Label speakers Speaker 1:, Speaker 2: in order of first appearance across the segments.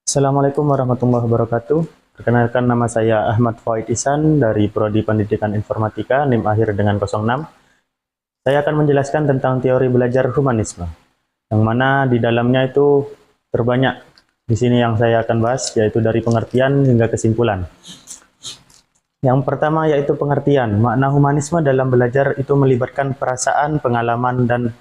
Speaker 1: Assalamualaikum warahmatullahi wabarakatuh. Perkenalkan, nama saya Ahmad Faid Ihsan dari Prodi Pendidikan Informatika, NIM akhir dengan 06. Saya akan menjelaskan tentang teori belajar humanisme, yang mana di dalamnya itu terbanyak. Di sini yang saya akan bahas yaitu dari pengertian hingga kesimpulan. Yang pertama yaitu pengertian. Makna humanisme dalam belajar itu melibatkan perasaan, pengalaman, dan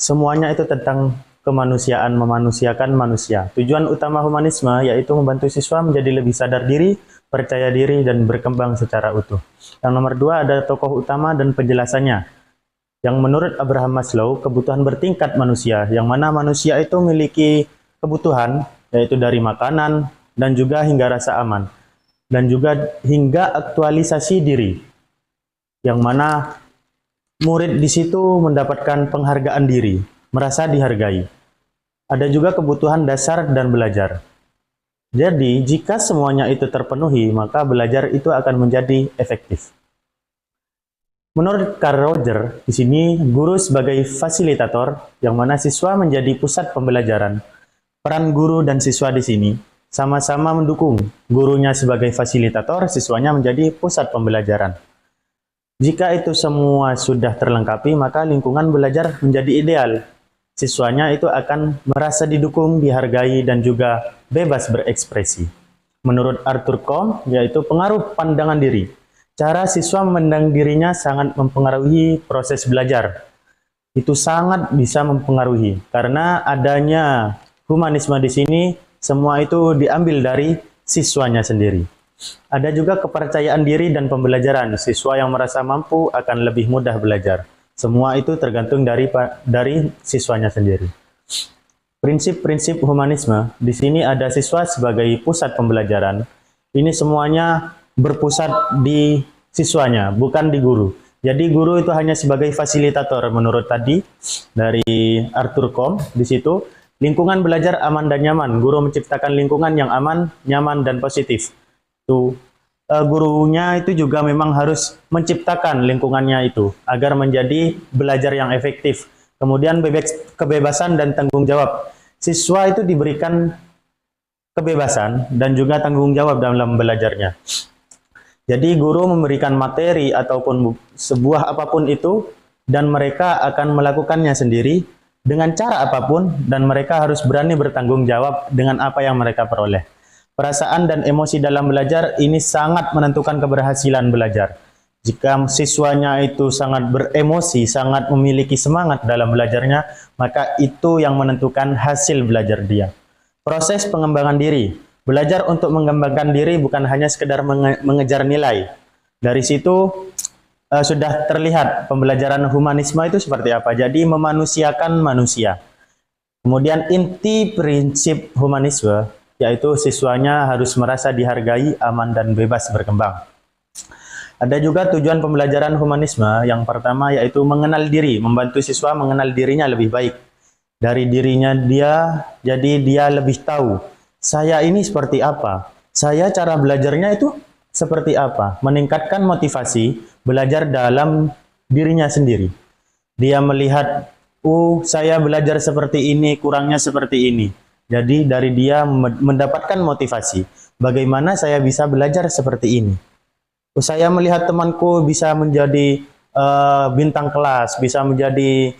Speaker 1: semuanya itu tentang kemanusiaan, memanusiakan manusia. Tujuan utama humanisme yaitu membantu siswa menjadi lebih sadar diri, percaya diri, dan berkembang secara utuh. Yang nomor dua ada tokoh utama dan penjelasannya. Yang menurut Abraham Maslow, kebutuhan bertingkat manusia, yang mana manusia itu memiliki kebutuhan, yaitu dari makanan, dan juga hingga rasa aman. Dan juga hingga aktualisasi diri, yang mana murid di situ mendapatkan penghargaan diri, merasa dihargai. Ada juga kebutuhan dasar dan belajar. Jadi, jika semuanya itu terpenuhi, maka belajar itu akan menjadi efektif. Menurut Carl Rogers, di sini guru sebagai fasilitator, yang mana siswa menjadi pusat pembelajaran. Peran guru dan siswa di sini sama-sama mendukung. Gurunya sebagai fasilitator, siswanya menjadi pusat pembelajaran. Jika itu semua sudah terlengkapi, maka lingkungan belajar menjadi ideal. Siswanya itu akan merasa didukung, dihargai, dan juga bebas berekspresi. Menurut Arthur Combs, yaitu pengaruh pandangan diri. Cara siswa memandang dirinya sangat mempengaruhi proses belajar. Itu sangat bisa mempengaruhi, karena adanya humanisme di sini, semua itu diambil dari siswanya sendiri. Ada juga kepercayaan diri dan pembelajaran. Siswa yang merasa mampu akan lebih mudah belajar. Semua itu tergantung dari siswanya sendiri. Prinsip-prinsip humanisme, di sini ada siswa sebagai pusat pembelajaran. Ini semuanya berpusat di siswanya, bukan di guru. Jadi guru itu hanya sebagai fasilitator menurut tadi dari Arthur Combs. Di situ lingkungan belajar aman dan nyaman. Guru menciptakan lingkungan yang aman, nyaman, dan positif. Gurunya itu juga memang harus menciptakan lingkungannya itu agar menjadi belajar yang efektif. Kemudian kebebasan dan tanggung jawab. Siswa itu diberikan kebebasan dan juga tanggung jawab dalam belajarnya. Jadi guru memberikan materi ataupun sebuah apapun itu, dan mereka akan melakukannya sendiri dengan cara apapun, dan mereka harus berani bertanggung jawab dengan apa yang mereka peroleh. Perasaan dan emosi dalam belajar ini sangat menentukan keberhasilan belajar. Jika siswanya itu sangat beremosi, sangat memiliki semangat dalam belajarnya, maka itu yang menentukan hasil belajar dia. Proses pengembangan diri. Belajar untuk mengembangkan diri bukan hanya sekedar mengejar nilai. Dari situ sudah terlihat pembelajaran humanisme itu seperti apa. Jadi memanusiakan manusia. Kemudian inti prinsip humanisme yaitu siswanya harus merasa dihargai, aman, dan bebas berkembang. Ada juga tujuan pembelajaran humanisme. Yang pertama yaitu mengenal diri, membantu siswa mengenal dirinya lebih baik. Dari dirinya dia, jadi dia lebih tahu, saya ini seperti apa, saya cara belajarnya itu seperti apa. Meningkatkan motivasi belajar dalam dirinya sendiri. Dia melihat, saya belajar seperti ini, kurangnya seperti ini. Jadi dari dia mendapatkan motivasi. Bagaimana saya bisa belajar seperti ini? Saya melihat temanku bisa menjadi bintang kelas, bisa menjadi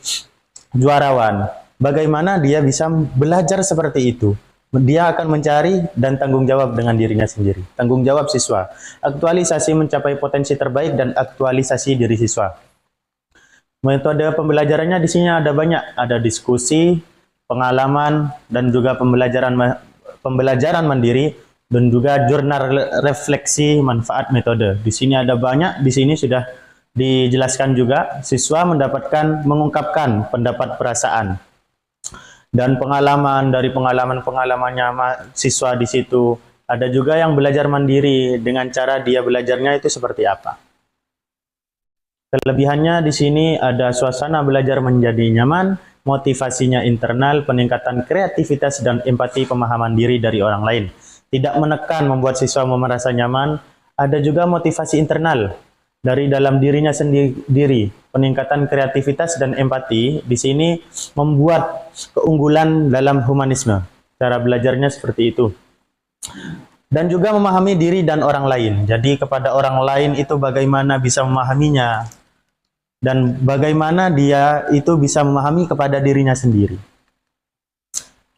Speaker 1: juarawan. Bagaimana dia bisa belajar seperti itu? Dia akan mencari dan tanggung jawab dengan dirinya sendiri. Tanggung jawab siswa. Aktualisasi mencapai potensi terbaik dan aktualisasi diri siswa. Metode pembelajarannya di sini ada banyak. Ada diskusi, pengalaman, dan juga pembelajaran mandiri, dan juga jurnal refleksi manfaat metode. Di sini ada banyak, di sini sudah dijelaskan juga. Siswa mendapatkan mengungkapkan pendapat perasaan dan pengalaman dari pengalamannya siswa di situ. Ada juga yang belajar mandiri dengan cara dia belajarnya itu seperti apa. Kelebihannya di sini ada suasana belajar menjadi nyaman, motivasinya internal, peningkatan kreativitas dan empati pemahaman diri dari orang lain. Tidak menekan, membuat siswa merasa nyaman. Ada juga motivasi internal dari dalam dirinya sendiri. Peningkatan kreativitas dan empati di sini membuat keunggulan dalam humanisme. Cara belajarnya seperti itu. Dan juga memahami diri dan orang lain. Jadi kepada orang lain itu bagaimana bisa memahaminya, dan bagaimana dia itu bisa memahami kepada dirinya sendiri.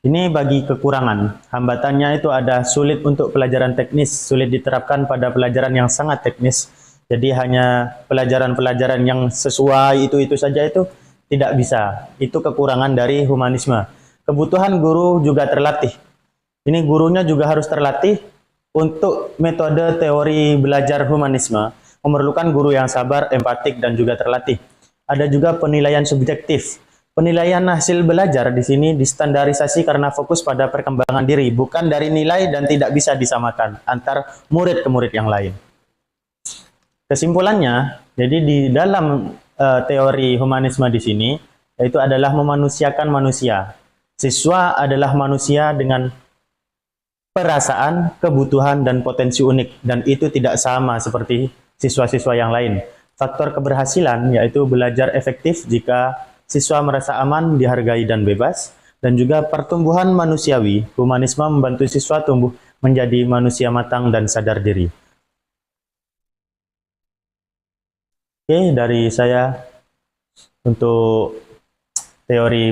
Speaker 1: Ini bagi kekurangan. Hambatannya itu ada sulit untuk pelajaran teknis, sulit diterapkan pada pelajaran yang sangat teknis. Jadi hanya pelajaran-pelajaran yang sesuai itu saja itu tidak bisa. Itu kekurangan dari humanisme. Kebutuhan guru juga terlatih. Ini gurunya juga harus terlatih untuk metode teori belajar humanisme. Memerlukan guru yang sabar, empatik, dan juga terlatih. Ada juga penilaian subjektif. Penilaian hasil belajar di sini distandarisasi karena fokus pada perkembangan diri, bukan dari nilai, dan tidak bisa disamakan antar murid ke murid yang lain. Kesimpulannya, jadi di dalam teori humanisme di sini, yaitu adalah memanusiakan manusia. Siswa adalah manusia dengan perasaan, kebutuhan, dan potensi unik, dan itu tidak sama seperti siswa-siswa yang lain. Faktor keberhasilan yaitu belajar efektif jika siswa merasa aman, dihargai, dan bebas, dan juga pertumbuhan manusiawi. Humanisme membantu siswa tumbuh menjadi manusia matang dan sadar diri. Oke, dari saya untuk teori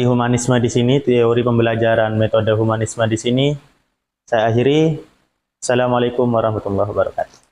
Speaker 1: humanisme di sini, teori pembelajaran metode humanisme di sini, saya akhiri. Assalamualaikum warahmatullahi wabarakatuh.